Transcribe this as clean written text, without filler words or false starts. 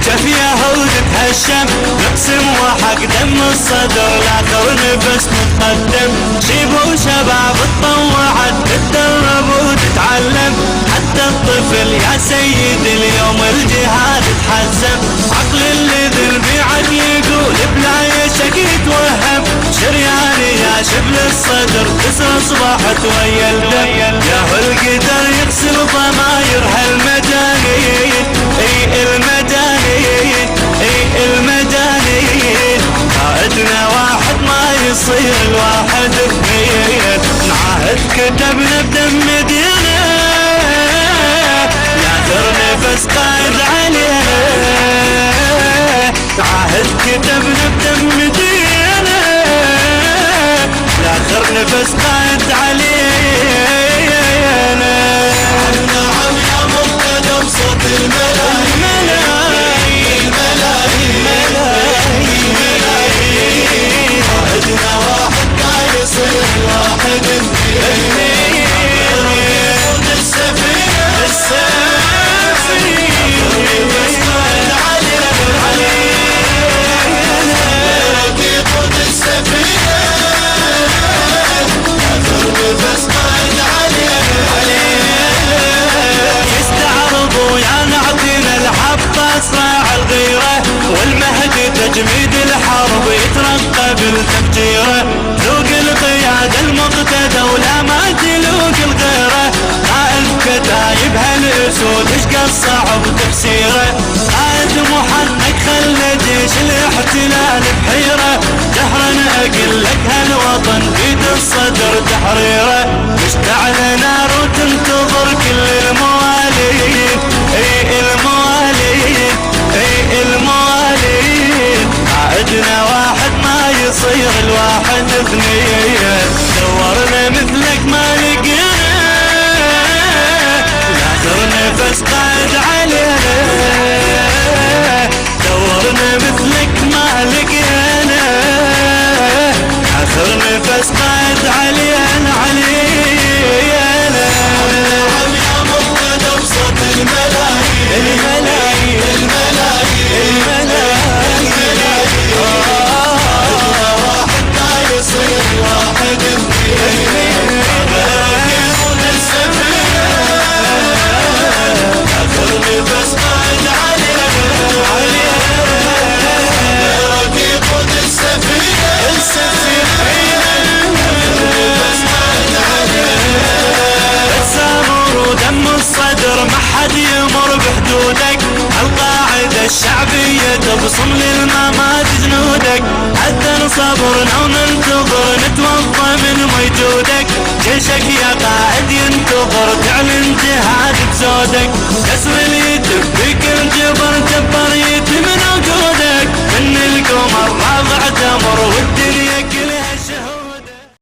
جفيها وتتهشم نقسم وحق دم الصدر لاخر نفس متقدم. شيب وشباب تطوعت تتدرب وتتعلم حتى الطفل يا سيد اليوم الجهاد تحزم. عقل اللي ذنبي عقل يقول بلا يشك يتوهم شرياني يا شبل الصدر كسر صباحت ويا الدم. يا هو القدر يغسل ضماير هالمجانين اي المجانين اي المجانين. قائدنا واحد ما يصير الواحد اثنين نعاهد كتبنا بدم دينا لاخر نفس قائد علينا. نعاهد كتبنا بدم دينا لاخر نفس قائد علينا. نعم يا مقتدم صوت الملايين الملايين الملايين. قائدنا واحد ما يصير واحد اثنين يقود السفينة بس قائد علينا يقود السفينة بس قائد علينا. يستعرضوا يا نعطينا العباس راع الغيرة والمهد تجميد الحرب يترقى بالتفجيره. ذوق القيادة المقتدى ولا ما تلوق الغيرة. قائد كتايب هالاسود اشقى الصعب تفسيره. قائد محنك خلى جيش الاحتلال بحيره. جهرا اقول لك هالوطن بيد الصدر تحريره. مشتعل نار وتنتظر كل المواليد اي المواليد اي المواليد. قائدنا واحد ما يصير الواحد اثنين دورنا مثلك ما لقينا لاخر نفس قائد علينا. دورنا مثلك ما لقينا اخر نفس قائد علينا علينا. نعم يا مقتدم صوت الملايين الملايين الملايين الملايين. واحد ما يصير واحد اثنين يقود السفينة اخر نفس قائد علينا يقود السفينة ودم الصدر ما حد يمر بحدودك. القاعدة الشعبية تبصم للممات جنودك. حتى صبرنا وننتظر نتوضى من وجودك. جيشك يا قائد ينتظر تعلن جهاد بزودك. كسر اليتم بكل جبر جبر يتم من وجودك. من القمر رافع تمر ودي